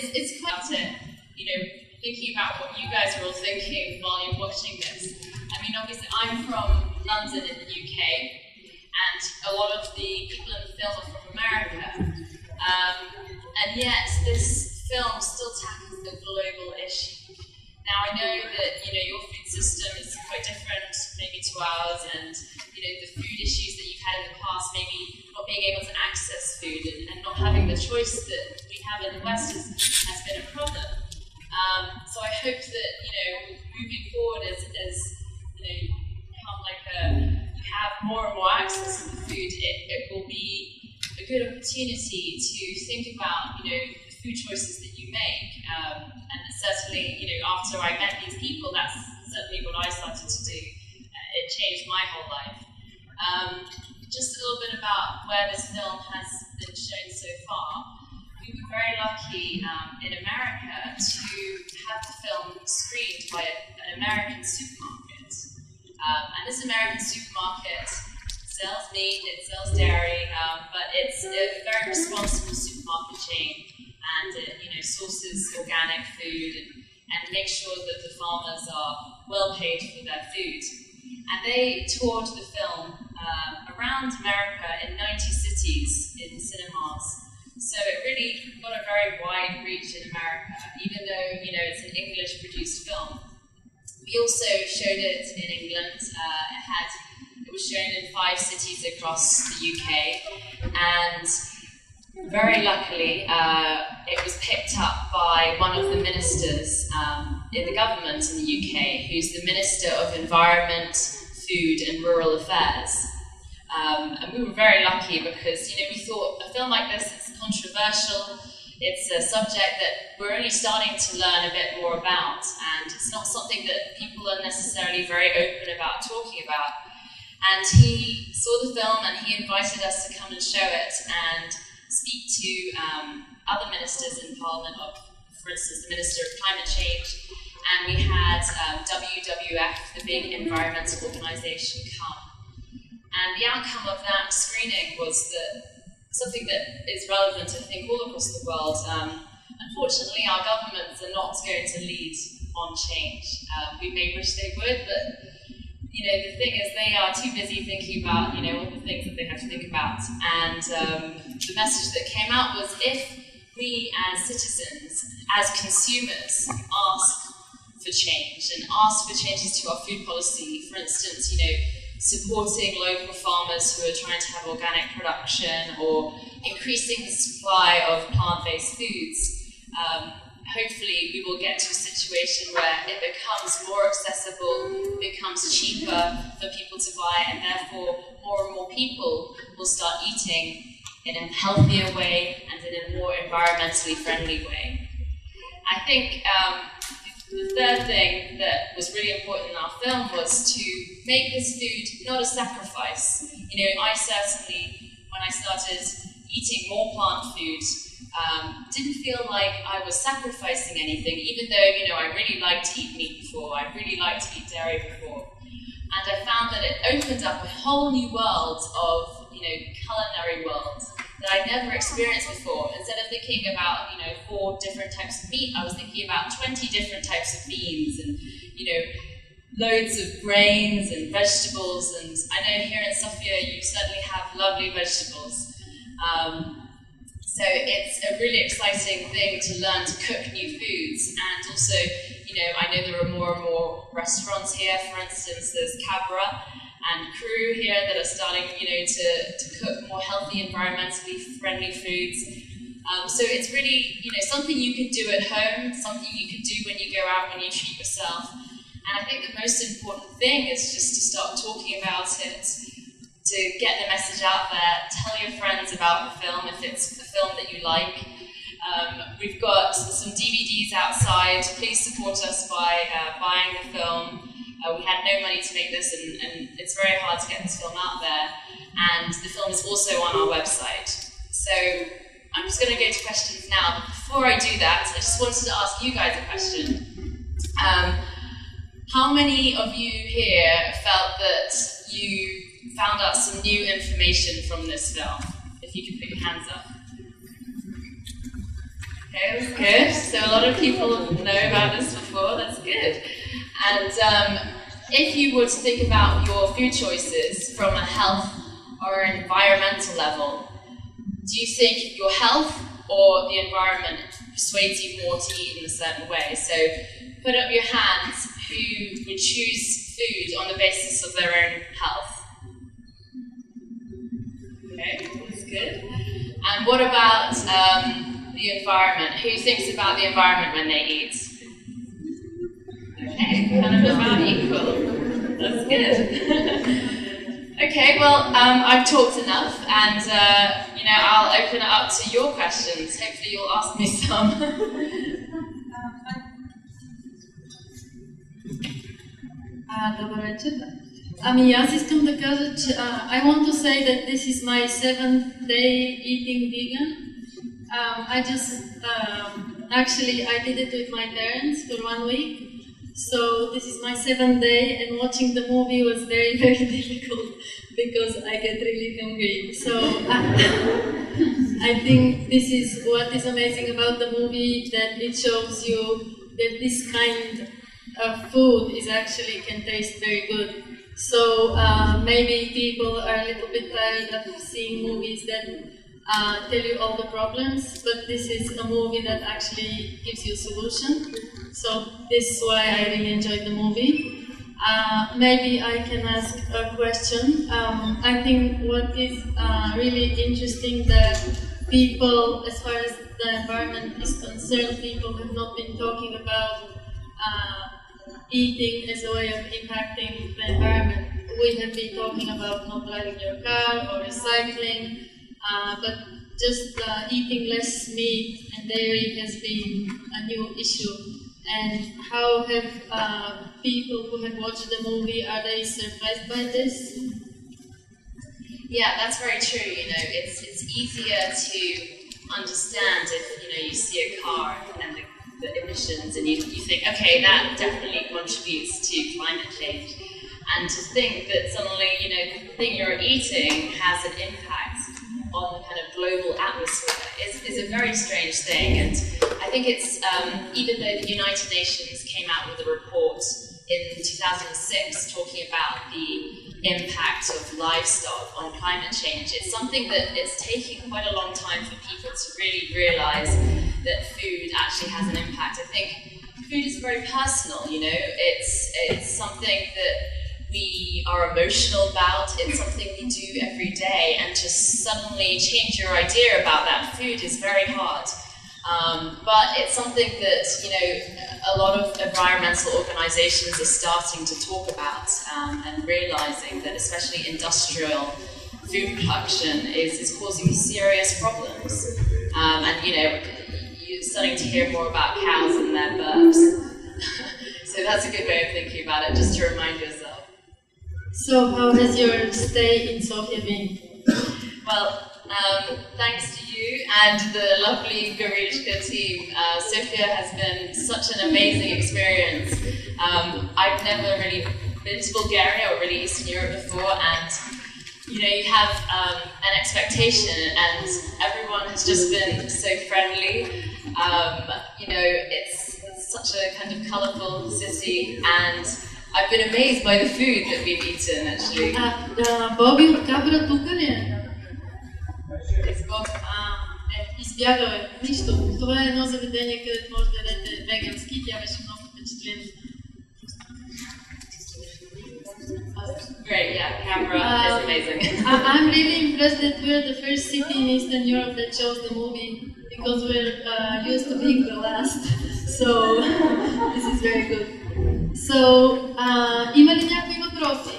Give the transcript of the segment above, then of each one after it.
it's quite thinking about what you guys are all thinking while you're watching this. I mean, obviously, I'm from London in the UK, and a lot of the people in the film are from America. And yet, this film still tackles the global issue. Now, I know that your food system is quite different, maybe to ours, and the food issues that you've had in the past, maybe not being able to access food and not having the choice that we have in the West has been a problem. So I hope that moving forward as become you have more and more access to the food, it will be a good opportunity to think about the food choices that you make, and certainly after I met these people, that's certainly what I started to do. It changed my whole life. Just a little bit about where this film has been shown so far. We were very lucky in America to have the film screened by an American supermarket. And this American supermarket sells meat, it sells dairy, but it's a very responsible supermarket chain, and it sources organic food and makes sure that the farmers are well paid for their food. And they toured the film around America in 90 cities in cinemas. So it really got a very wide reach in America, even though it's an English-produced film. We also showed it in England. It was shown in 5 cities across the UK, and very luckily, it was picked up by one of the ministers in the government in the UK, who's the Minister of Environment, Food and Rural Affairs. And we were very lucky because, we thought a film like this is controversial. It's a subject that we're only starting to learn a bit more about, and it's not something that people are necessarily very open about talking about. And he saw the film and he invited us to come and show it and speak to other ministers in Parliament, for instance, the Minister of Climate Change, and we had WWF, the big environmental organisation, come. And the outcome of that screening was that something that is relevant, I think, all across the world. Unfortunately, our governments are not going to lead on change. We may wish they would, but the thing is, they are too busy thinking about all the things that they have to think about. And the message that came out was, if we as citizens, as consumers, ask for change and ask for changes to our food policy, for instance, supporting local farmers who are trying to have organic production or increasing the supply of plant-based foods, hopefully we will get to a situation where it becomes more accessible, becomes cheaper for people to buy, and therefore more and more people will start eating in a healthier way and in a more environmentally friendly way. I think the third thing that was really important in our film was to make this food not a sacrifice. I certainly, when I started eating more plant food, didn't feel like I was sacrificing anything, even though, I really liked to eat meat before, I really liked to eat dairy before. And I found that it opened up a whole new world of, culinary world that I'd never experienced before. Instead of thinking about, 4 different types of meat, I was thinking about 20 different types of beans and, loads of grains and vegetables. And I know here in Sofia you certainly have lovely vegetables. So it's a really exciting thing to learn to cook new foods. And also, I know there are more and more restaurants here. For instance, there's Cabra and Crew here that are starting, to cook more healthy, environmentally friendly foods. So it's really, something you can do at home, something you can do when you go out, when you treat yourself. And I think the most important thing is just to start talking about it, to get the message out there, tell your friends about the film if it's a film that you like. We've got some DVDs outside. Please support us by buying the film. We had no money to make this, and it's very hard to get this film out there. And the film is also on our website. So I'm just going to go to questions now. But before I do that, I just wanted to ask you guys a question. How many of you here felt that you found out some new information from this film? If you could put your hands up. Okay, that's good. So a lot of people know about this before, that's good. And if you were to think about your food choices from a health or an environmental level, do you think your health or the environment persuades you more to eat in a certain way? So put up your hands who would choose food on the basis of their own health. Okay, that's good. And what about the environment? Who thinks about the environment when they eat? Okay, kind of about equal. That's good. Okay, well, I've talked enough, and I'll open it up to your questions. Hopefully, you'll ask me some. Добър вечер. Ами аз искам да кажа, че I want to say that this is my 7th day eating vegan. I just actually I did it with my parents for 1 week. So this is my 7th day, and watching the movie was very, very difficult because I get really hungry. So I think this is what is amazing about the movie, that it shows you that this kind of food is actually can taste very good. So maybe people are a little bit tired of seeing movies that tell you all the problems, but this is a movie that actually gives you a solution. So this is why I really enjoyed the movie. Maybe I can ask a question. I think what is really interesting that people, as far as the environment is concerned, people have not been talking about eating as a way of impacting the environment. We have been talking about not driving your car or recycling, but just eating less meat and dairy has been a new issue. And how have people who have watched the movie, are they surprised by this? Yeah, that's very true. It's easier to understand if you see a car and the emissions, and you think, okay, that definitely contributes to climate change. And to think that suddenly, the thing you're eating has an impact on the kind of global atmosphere is a very strange thing. And I think it's, even though the United Nations came out with a report in 2006 talking about the impact of livestock on climate change, it's something that it's taking quite a long time for people to really realize that food actually has an impact. I think food is very personal, it's something that we are emotional about, it's something we do every day, and to suddenly change your idea about that food is very hard. But it's something that, a lot of environmental organizations are starting to talk about, and realizing that especially industrial food production is causing serious problems. And, you're starting to hear more about cows and their burps. So that's a good way of thinking about it, just to remind yourself. So how has your stay in Sofia been? Well, thanks to you and the lovely Gorичka team, Sofia has been such an amazing experience. I've never really been to Bulgaria or really Eastern Europe before, and you have an expectation, and everyone has just been so friendly. It's such a kind of colourful city, and I've been amazed by the food that we've eaten, actually. Боби от кабра тук ли е? Избягал е. Нищо. Това е едно заведение, където може да ядете вегански. Тя беше много впечатлена. Great, yeah, camera is amazing. I'm really impressed that we're the first city in Eastern Europe that shows the movie, because we're used to being the last. So, this is very good. So, има ли някои въпроси?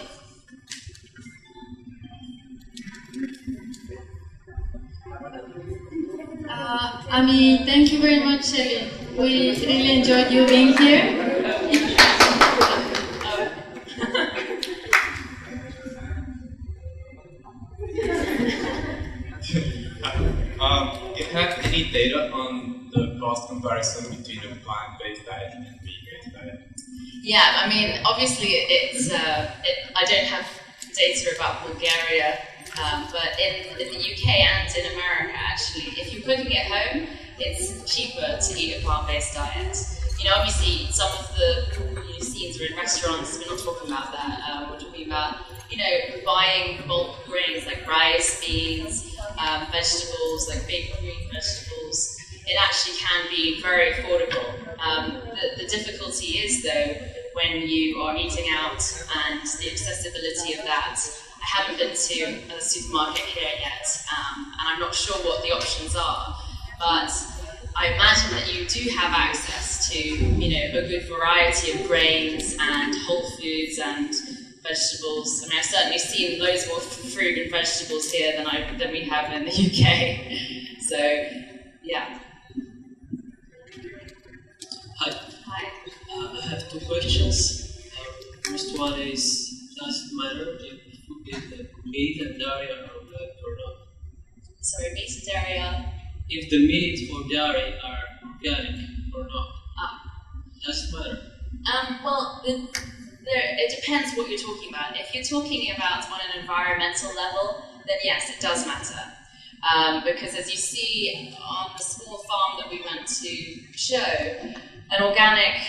Thank you very much, Sheli. We really enjoyed you being here. Do you have any data on the cost comparison between a plant-based diet and a meat-based diet? Yeah, obviously I don't have data about Bulgaria, but in the UK and in America, actually, if you're cooking at home, it's cheaper to eat a plant-based diet. You know, obviously, some of the scenes are in restaurants. We're not talking about that. We're talking about, you know, buying bulk grains like rice, beans, vegetables like big green vegetables. It actually can be very affordable. The difficulty is, though, when you are eating out and the accessibility of that. I haven't been to a supermarket here yet, and I'm not sure what the options are, but I imagine that you do have access to, you know, a good variety of grains and whole foods and vegetables. I mean, I've certainly seen loads more fruit and vegetables here than we have in the UK. So, yeah. Hi. Hi. I have two questions. First one is, does it matter if the meat and dairy are organic or not? Sorry, meat and dairy are? If the meat or dairy are organic or not, does it matter? Well, it depends what you're talking about. If you're talking about on an environmental level, then yes, it does matter. Because as you see on the small farm that we went to show, an organic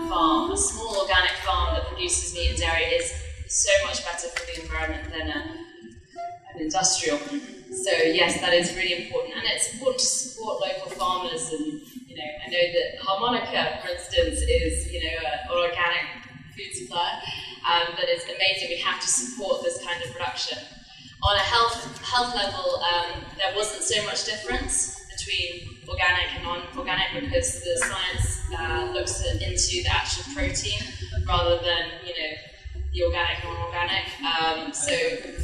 farm, a small organic farm that produces meat and dairy is so much better for the environment than an industrial. So yes, that is really important, and it's important to support local farmers. And you know, I know that Harmonica, for instance, is an organic food supplier. But it's amazing. We have to support this kind of production. On a health level, there wasn't so much difference between organic and non-organic because the science looks into the actual protein rather than the organic and non-organic. So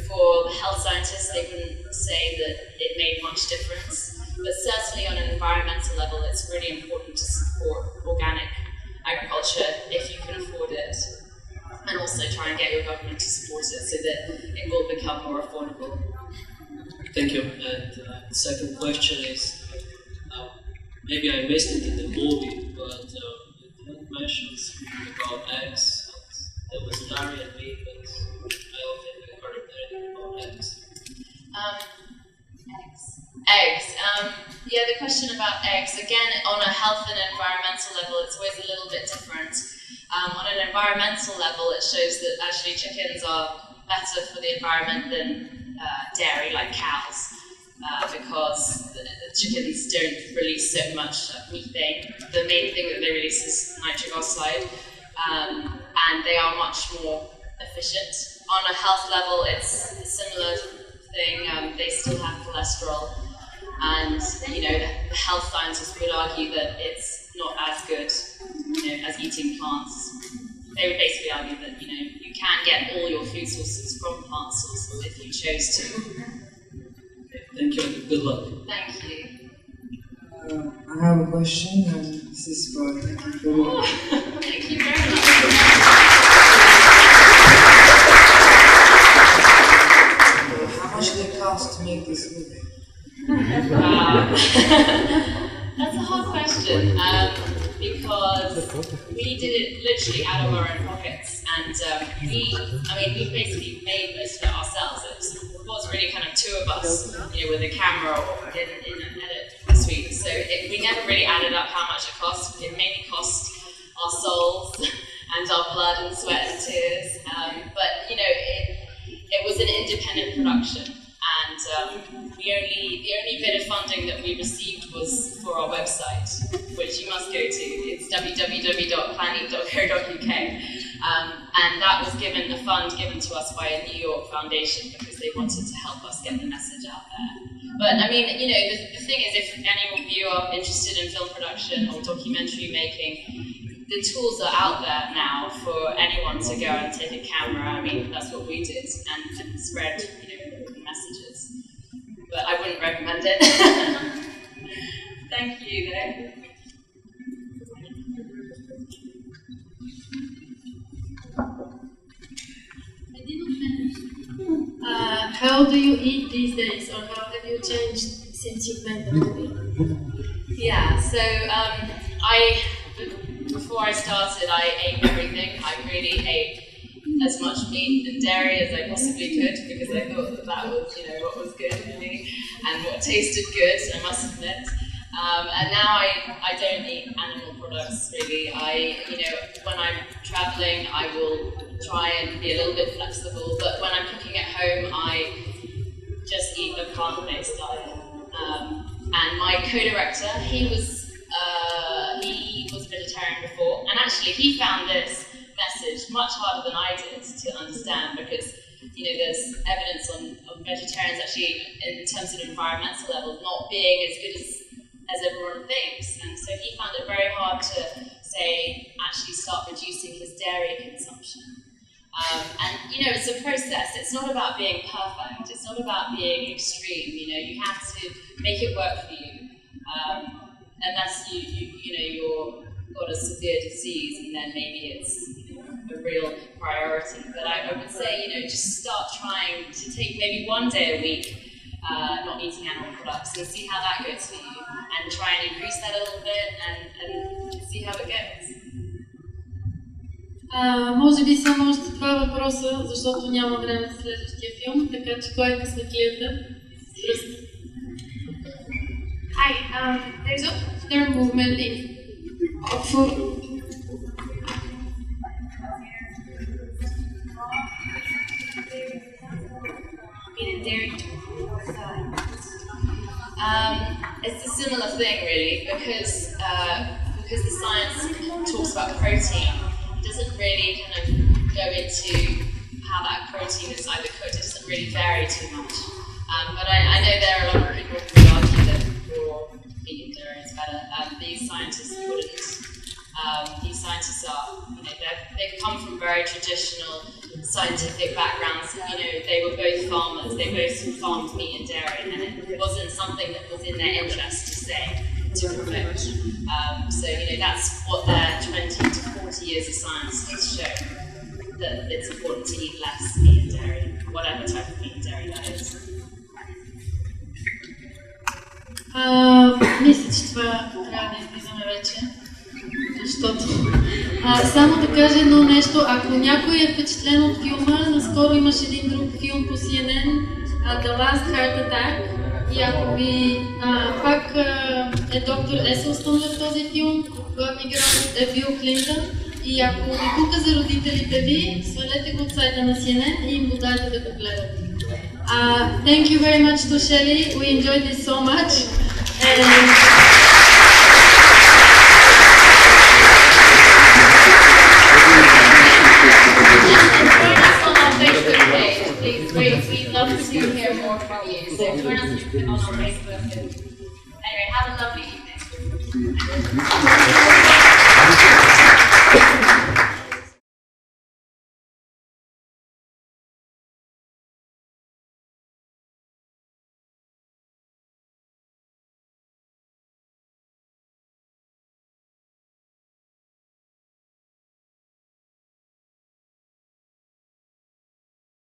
for the health scientists, they wouldn't say that it made much difference. But certainly on an environmental level, it's really important to support organic agriculture if you can afford it. And also try and get your government to support it so that it will become more affordable. Thank you. And the second question is, maybe I missed it in the movie, but it mentions about eggs. There was dairy and meat, but I don't think I heard anything about eggs. Eggs. Yeah, the question about eggs, again, on a health and environmental level, it's always a little bit different. On an environmental level, it shows that actually chickens are better for the environment than dairy, like cows, because the chickens don't release so much methane. The main thing that they release is nitric oxide, and they are much more efficient. On a health level, it's a similar thing. They still have cholesterol, and the health scientists would argue that it's not as good as eating plants. They would basically argue that you can get all your food sources from plant sources if you chose to. Thank you. Good luck. Thank you. I have a question, and this is for thank you very much. Thank you very much. How much did it cost to make this movie? That's a hard question, because we did it literally out of our own pockets, and we basically made most of it ourselves. It was really kind of two of us, with a camera or in an edit suite. So we never really added up how much it cost. It mainly cost our souls and our blood and sweat and tears. But it was an independent production. And the only bit of funding that we received was for our website, which you must go to. It's www.planeat.gorichka.bg. And that was the fund given to us by a New York foundation because they wanted to help us get the message out there. But I mean, the thing is, if any of you are interested in film production or documentary making, the tools are out there now for anyone to go and take a camera. I mean, that's what we did, and spread, messages. But I wouldn't recommend it. Thank you, though. How do you eat these days, or how have you changed since you made the movie? Yeah, so before I started, I ate everything. I really ate as much meat and dairy as I possibly could because I thought that was, what was good for me and what tasted good, I must admit. And now I don't eat animal products really. When I'm traveling, I will try and be a little bit flexible, but when I'm cooking at home, I just eat a plant-based diet. And my co-director, he was a vegetarian before, and actually he found this message much harder than I did to understand, because there's evidence on vegetarians actually in terms of environmental level not being as good as everyone thinks, and so he found it very hard to say actually start reducing his dairy consumption. And it's a process. It's not about being perfect. It's not about being extreme. You have to make it work for you, unless you're got a severe disease, and then maybe it's a real priority. But I would say just start trying to take maybe one day a week not eating animal products and see how that goes for you, and try and increase that a little bit and see how it goes. Може би само още два въпроса, защото няма време за следващия филм, така че кой е късметлията? Hi, there's a third movement in food. It's a similar thing, really, because the science talks about protein, it doesn't really kind of go into how that protein is either cooked. It doesn't really vary too much. But I know there are a lot of people who argue that raw meat and dairy is better. These scientists wouldn't. These scientists are, they've come from very traditional scientific backgrounds. They were both farmers. They both farmed meat and dairy, and it wasn't something that was in their interest to say, to promote. So that's what their 20 to 40 years of science has shown, that it's important to eat less meat and dairy, whatever type of meat and dairy that is. Мисля, че това трябва да излизаме вече, защото само да кажа едно нещо, ако някой е впечатлен от филма, наскоро имаше един друг филм по CNN, The Last Heart Attack, и ако ви пак е доктор Еселстън в този филм, главният герой е Бил Клинтън, и ако ви пука за родителите ви, свалете го от сайта на CNN и им го дайте да го гледат. Thank you very much to Sheli. We enjoyed this so much. And We'd love to hear more from you. So join us on our Facebook. Anyway, have a lovely evening.